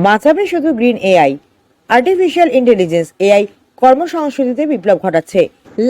বাঁচাবে শুধু green AI. Artificial intelligence AI কর্মসংস্কৃতিতে বিপ্লব ঘটাচ্ছে।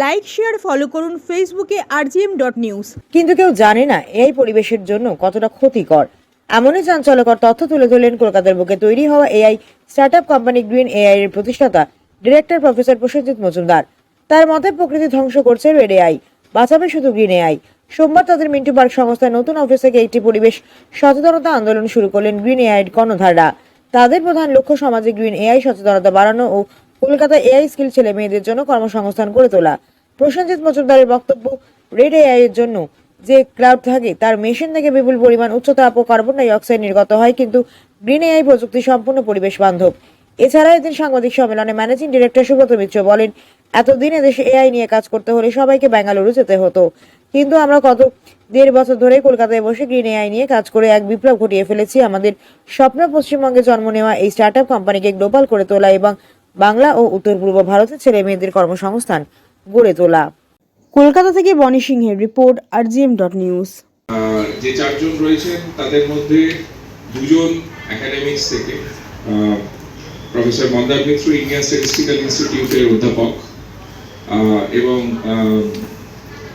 লাইক শেয়ার ফলো করুন ফেসবুকে rgm.news। কিন্তু কেউ জানে না এআই পরিবেশের জন্য কতটা ক্ষতিকর। এমনই চাঞ্চল্যকর তথ্য তুলে ধরলেন কলকাতার বুকে তৈরি হওয়া AI startup company green AI এর প্রতিষ্ঠাতা ডিরেক্টর প্রফেসর প্রসেনজিৎ মজুমদার। তার মতে প্রকৃতি ধ্বংস করছে রেড এআই, বাঁচাবে শুধু গ্রিন এআই। সোমবার তাদের মিন্টু পার্ক সংস্থার নতুন অফিস থেকে একটি পরিবেশ সচেতনতা আন্দোলন শুরু করলেন গ্রিন এআই এর কর্ণধাররা। তাদের প্রধান লক্ষ্য সমাজে গ্রিন এআই সচেতনতা বাড়ানো ও কলকাতা এআই স্কিল ছেলে মেয়েদের জন্য কর্মসংস্থান করে তোলা। প্রসেনজিৎ মজুমদারের বক্তব্য, রেড এআই এর জন্য যে ক্লাউড থাকে তার মেশিন থেকে বিপুল পরিমাণ উচ্চ তাপ ও কার্বন ডাই অক্সাইড নির্গত হয়, কিন্তু গ্রিন এআই প্রযুক্তি সম্পূর্ণ পরিবেশ বান্ধব। এছাড়া এদিন সাংবাদিক সম্মেলনে ম্যানেজিং ডিরেক্টর সুব্রত মিত্র বলেন, এতদিন দেশে এআই নিয়ে কাজ করতে হলে সবাইকে বেঙ্গালুরু যেতে হতো, কিন্তু আমরা গত 1.5 বছর ধরে কলকাতায় বসে গ্রিন এআই নিয়ে কাজ করে এক বিপ্লব ঘটিয়ে ফেলেছি। আমাদের স্বপ্ন পশ্চিমবঙ্গে জন্ম নেওয়া এই স্টার্টআপ কোম্পানিকে গ্লোবাল করে তোলা এবং বাংলা ও উত্তর পূর্ব ভারতের ছেলে মেয়েদের কর্মসংস্থান গড়ে তোলা। কলকাতা থেকে বনি সিংহের রিপোর্ট, rgm.news। যে চারজন রয়েছেন তাদের মধ্যে দুজন একাডেমিক্স থেকে, প্রফেসর মন্দার মিত্র ইন্ডিয়ান স্ট্যাটিস্টিক্যাল ইনস্টিটিউটের অধ্যাপক এবং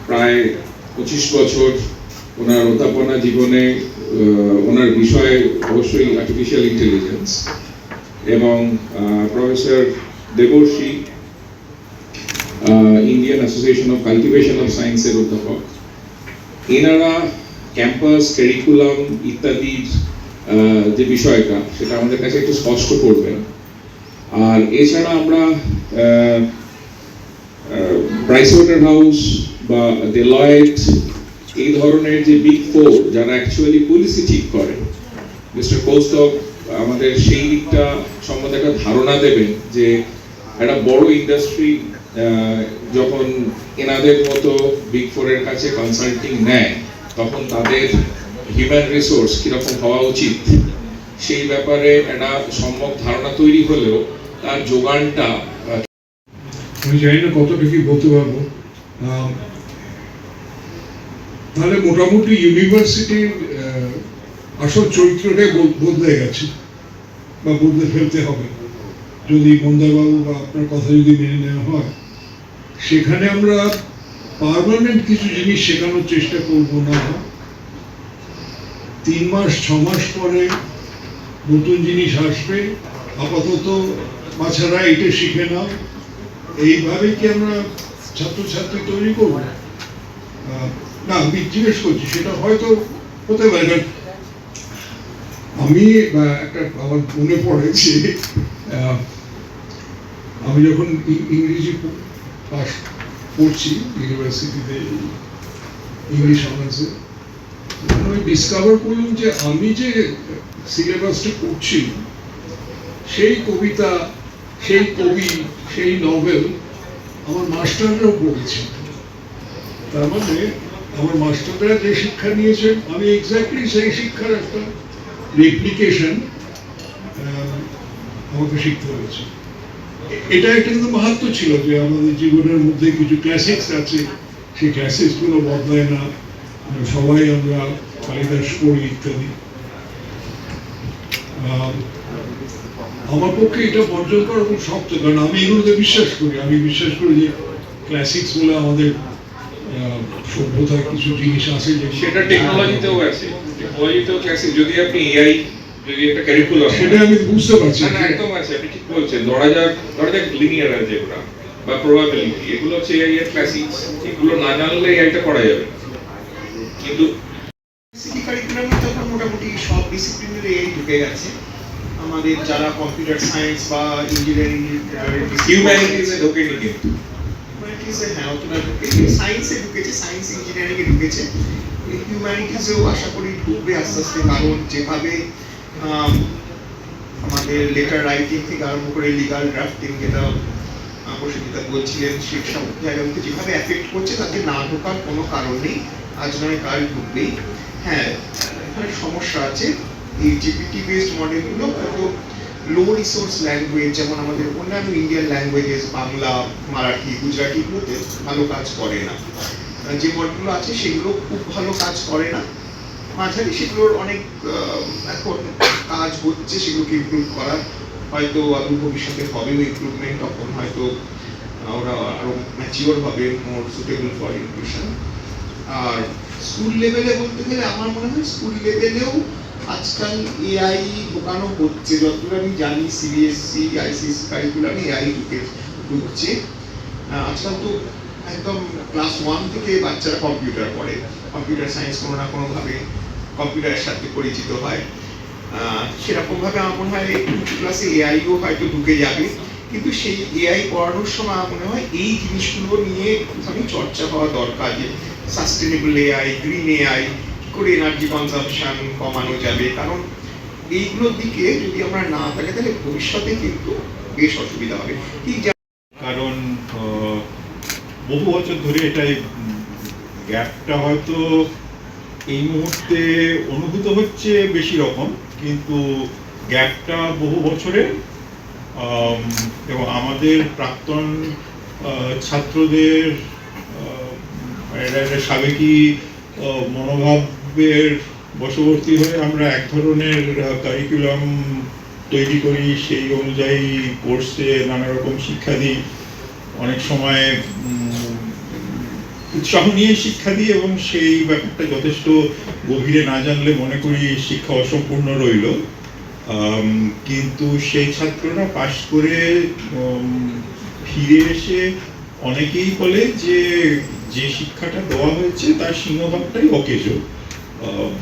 প্রায় 25 বছর ওনার অধ্যাপনা জীবনে ওনার বিষয় অবশ্যই আর্টিফিশিয়াল ইন্টেলিজেন্স, এবং professor Debarshi Indian association of cultivation of সায়েন্সের অধ্যাপক। এনারা ক্যাম্পাস, কারিকুলাম ইত্যাদির যে বিষয়টা সেটা আমাদের কাছে একটু স্পষ্ট করবেন। আর এছাড়া আমরা প্রাইস ওয়াটার হাউস বা ডেলয়েট এই ধরনের যে বিগ ফোর যারা অ্যাকচুয়ালি পলিসি ঠিক করে, মিস্টার কৌস্তব আমাদের সেই দিকটা সম্বন্ধে একটা ধারণা দেবেন যে একটা বড় ইন্ডাস্ট্রি যখন এনাদের মতো বিগ ফোরের কাছে কনসাল্টিং নেয় তখন তাদের হিউম্যান রিসোর্স কিরকম হওয়া উচিত সেই ব্যাপারে একটা সম্যক ধারণা তৈরি হলেও তার যোগানটা আমি জানি না কতটা কি বলতে পারবো। তাহলে মোটামুটি ইউনিভার্সিটির আসল চরিত্রটাই বদলে গেছে বা বদলে ফেলতে হবে যদি মন্দারবাবু বা আপনার কথা যদি মেনে নেওয়া হয়। সেখানে আমরা পার্মানেন্ট কিছু জিনিস শেখানোর চেষ্টা করব না, 3 মাস 6 মাস পরে নতুন জিনিস আসবে, আপাতত বাচ্চারা এটা শিখে নাও, এইভাবে কি আমরা ছাত্রছাত্রী তৈরি করবো? না, আমি জিজ্ঞেস করছি সেটা হয়তো হতে পারে। আমি একটা আমার মনে পড়ে যে আমি যখন ইংরেজি পাস পড়ছি ইউনিভার্সিটিতে ইংলিশ অনার্সে, আমি ডিসকভার করলাম যে আমি যে সিলেবাসটা পড়ছি সেই কবিতা, সেই কবি, সেই নভেল আমার মাস্টাররাও পড়েছে। তার মানে আমার মাস্টাররা যে শিক্ষা নিয়েছেন আমি এক্স্যাক্টলি সেই শিক্ষার একটা রেপ্লিকেশন আমাকে শিখতে হয়েছে। এটা একটা কিন্তু মাহাত্ম্য ছিল যে আমাদের জীবনের মধ্যে কিছু ক্লাসিক্স আছে, সেই ক্লাসিক্সগুলো বদলায় না, সবাই আমরা কালিদাস পড়ি ইত্যাদি। আমার পক্ষে এটা বর্জন করা খুব শক্ত, কারণ আমি এগুলোতে বিশ্বাস করি। আমি বিশ্বাস করি যে ক্লাসিক্স বলে আমাদের সভ্যতায় কিছু জিনিস আছে যে সেটা টেকনোলজিতেও আছে, টেকনোলজিতেও ক্লাসিক। যদি আপনি এআই যদি একটা কারিকুলাম, সেটা আমি বুঝতে পারছি না একদম আছে, আপনি ঠিক বলছেন। ধরা যাক লিনিয়ার অ্যালজেব্রা বা প্রবাবিলিটি, এগুলো হচ্ছে এআই এর ক্লাসিক্স। এগুলো না জানলে এআইটা করা যাবে। কিন্তু কারিকুলামে তখন মোটামুটি সব ডিসিপ্লিনের এআই ঢুকে গেছে। আমাদের যারা কম্পিউটার সায়েন্স বা ইঞ্জিনিয়ারিং, হিউম্যানিটিসে ঢোকেনি, কিন্তু হিউম্যানিটিসে হ্যাঁ অতটা ঢুকেছে, সায়েন্সে ঢুকেছে, সায়েন্স ইঞ্জিনিয়ারিং এ ঢুকেছে, হিউম্যানিটিসেও আশা করি ঢুকবে আস্তে আস্তে। কারণ যেভাবে আমাদের লেটার রাইটিং থেকে আরম্ভ করে লিগাল ড্রাফটিং, যেটা প্রসেনজিৎ বলছিলেন, সেসব জায়গাগুলোকে যেভাবে এফেক্ট করছে তাতে না ঢোকার কোনো কারণ নেই। আজ নয় কাল ঢুকবেই। হ্যাঁ, এখানে সমস্যা আছে। এই জিপিটি বেসড মডেলগুলো কত লো রিসোর্স ল্যাঙ্গুয়েজ, যেমন আমাদের অন্যান্য ইন্ডিয়ান ল্যাঙ্গুয়েজেস বাংলা, মারাঠি, গুজরাটিগুলোতে ভালো কাজ করে না। যে মডেলগুলো আছে সেগুলো খুব ভালো কাজ করে না। মাঝারি, সেগুলোর অনেক এখন কাজ হচ্ছে সেগুলোকে ইমপ্রুভ করার, হয়তো আদৌ ভবিষ্যতে হবেও ইমপ্রুভমেন্ট, তখন হয়তো ওরা আরো ম্যাচিওর হবে, মোর সুটেবল ফর ইনক্লুশন। আর স্কুল লেভেলে বলতে গেলে আমার মনে হয় স্কুল লেভেলেও আজকাল এআই ঢোকানো হচ্ছে, যতদূর আমি জানি সিবিএসসি আইসিএসসি কারিকুলামে এআই ঢুকছে। আজকাল তো একদম ক্লাস 1 থেকে বাচ্চারা কম্পিউটার পড়ে, কম্পিউটার সায়েন্স কোনো না কোনোভাবে কম্পিউটারের সাথে পরিচিত হয়। সেরকমভাবে আমার মনে হয় ক্লাসে এআইও হয়তো ঢুকে যাবে, কিন্তু সেই এআই পড়ানোর সময় আমার মনে হয় এই জিনিসগুলো নিয়ে একটুখানি চর্চা হওয়া দরকার, যে সাস্টেনেবল এআই, গ্রিন এআই, কি করে এনার্জি কনজাম্পশন কমানো যাবে, কারণ এইগুলোর দিকে যদি আমরা না থাকি তাহলে ভবিষ্যতে কিন্তু বেশ অসুবিধা হবে। ঠিক কারণ বহু বছর ধরে এটাই গ্যাপটা হয়তো এই মুহূর্তে অনুভূত হচ্ছে বেশি রকম, কিন্তু গ্যাপটা বহু বছরের, এবং আমাদের প্রাক্তন ছাত্রদের সাবেকি মনোভাবের বশবর্তী হয়ে আমরা এক ধরনের কারিকুলাম তৈরি করি, সেই অনুযায়ী কোর্সে নানা রকম শিক্ষা দিই, অনেক সময় উৎসাহ নিয়ে শিক্ষা দিই, এবং সেই ব্যাপারটা যথেষ্ট গভীরে না জানলে মনে করি শিক্ষা অসম্পূর্ণ রইল। কিন্তু সেই ছাত্ররা পাশ করে ফিরে এসে অনেকেই বলে যে যে শিক্ষাটা দেওয়া হয়েছে তার সিংহভাগটাই অকেজ,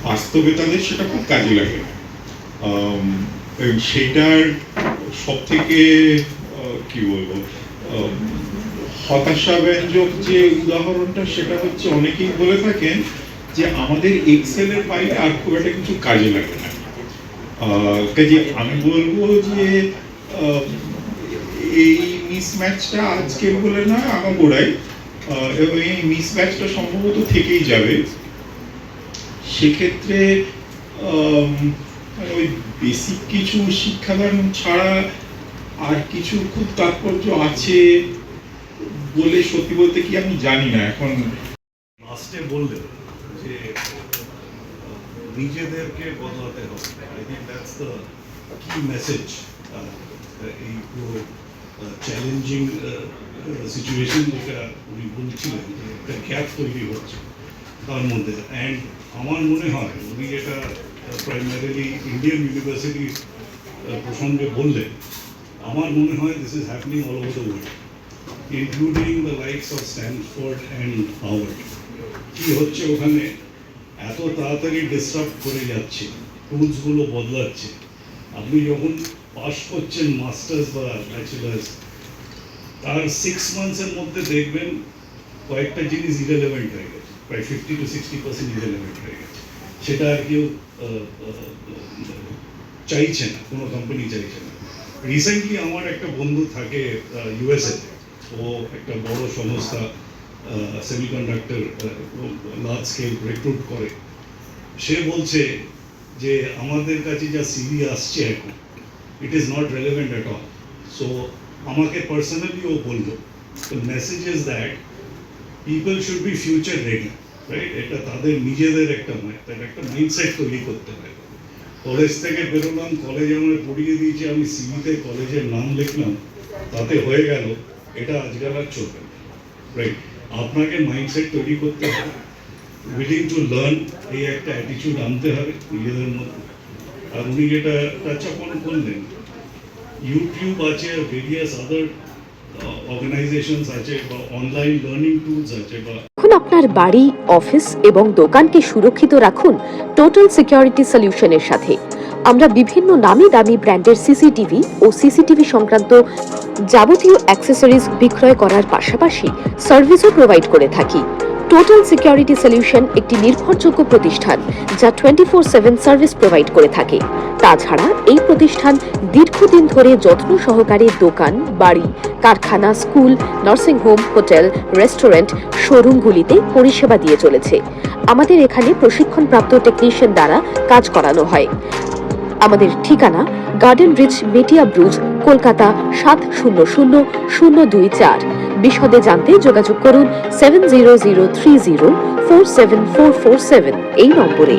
বাস্তবে তাদের সেটা খুব কাজে লাগে না। এবং সেটার সব থেকে কি বলবো হতাশাব্যঞ্জক যে উদাহরণটা, সেটা হচ্ছে অনেকেই বলে থাকেন যে আমাদের এক্সেলের বাইরে আর খুব একটা কিছু কাজে লাগে না। কাজে আমি বলবো যে এই মিসম্যাচটা আজকে বলে না আগাগোড়াই, এবং এই মিসম্যাচটা সম্ভবত থেকেই যাবে। সেক্ষেত্রে ওই বেসিক কিছু শিক্ষাদান ছাড়া আর কিছু খুব তাৎপর্য আছে বলে সত্যি বলতে কি আমি জানি না। এখন লাস্টে বললেন যে নিজেদেরকে বদলাতে হবে, আই থিঙ্ক দ্যাটস দ্য কি মেসেজ এই পুরো চ্যালেঞ্জিং সিচুয়েশন যেটা উনি বলছিলেন, যে একটা গ্যাপ তৈরি হচ্ছে তার মধ্যে। অ্যান্ড আমার মনে হয় উনি যেটা প্রাইমারিলি ইন্ডিয়ান ইউনিভার্সিটি প্রসঙ্গে বললেন, আমার মনে হয় this is happening all over the world, including the likes of Stanford and Harvard. কি হচ্ছে ওখানে, এত তাড়াতাড়ি ডিসরাপ্ট করে যাচ্ছে, টুলসগুলো বদলাচ্ছে। আপনি যখন পাস করছেন মাস্টার্স বা ব্যাচেলার্স, তার 6 মান্থসের মধ্যে দেখবেন কয়েকটা জিনিস ইরেলেভেন্ট হয়ে গেছে, প্রায় 50 to 60% ইরেলেভেন্ট হয়ে গেছে। সেটা আর কেউ চাইছে না, কোনো কোম্পানি চাইছে না। রিসেন্টলি আমার একটা বন্ধু থাকে ইউএসএ, ও একটা বড় সংস্থা সেমিকন্ডাক্টর লার্জ স্কেল রিক্রুট করে। সে বলছে যে আমাদের কাছে যা সিভি আসছে এখন, it is not relevant at all. So আমাকে পার্সোনালি ও বললো, the message is that people should be future ready, right? এটা তাদের নিজেদের একটা মাইন্ডসেট তৈরি করতে হবে। কলেজ থেকে বেরোলাম, কলেজে আমার পড়িয়ে দিয়েছে, আমি সিভিতে কলেজের নাম লিখলাম, তাতে হয়ে গেল, এটা আজকাল আর চলবে না, রাইট? আপনাকে মাইন্ডসেট তৈরি করতে হবে, উইলিং টু লার্ন, এই একটা অ্যাটিটিউড আনতে হবে নিজেদের মধ্যে। আর উনি যেটা টাচ আপন করলেন, ইউটিউব আছে, ভেরিয়াস আদার অর্গানাইজেশনস আছে, বা অনলাইন লার্নিং টুলস আছে, বা এখন আপনার বাড়ি, অফিস এবং দোকানকে সুরক্ষিত রাখুন টোটাল সিকিউরিটি সলিউশনের সাথে। আমরা বিভিন্ন নামি দামি ব্র্যান্ডের সিসিটিভি ও সিসিটিভি সংক্রান্ত যাবতীয় অ্যাক্সেসরিজ বিক্রয় করার পাশাপাশি সার্ভিসও প্রোভাইড করে থাকি। টোটাল সিকিউরিটি সলিউশন একটি নির্ভরযোগ্য প্রতিষ্ঠান যা 24/7 সার্ভিস প্রোভাইড করে থাকে। তাছাড়া এই প্রতিষ্ঠান দীর্ঘদিন ধরে যত্ন সহকারে দোকান, বাড়ি, কারখানা, স্কুল, নার্সিংহোম, হোটেল, রেস্টুরেন্ট, শোরুমগুলিতে পরিষেবা দিয়ে চলেছে। আমাদের এখানে প্রশিক্ষণপ্রাপ্ত টেকনিশিয়ান দ্বারা কাজ করানো হয়। আমাদের ঠিকানা গার্ডেন রিচ, মেটিয়া ব্রুজ, কলকাতা 700024। বিশদে জানতে যোগাযোগ করুন 7003047447 এই নম্বরে।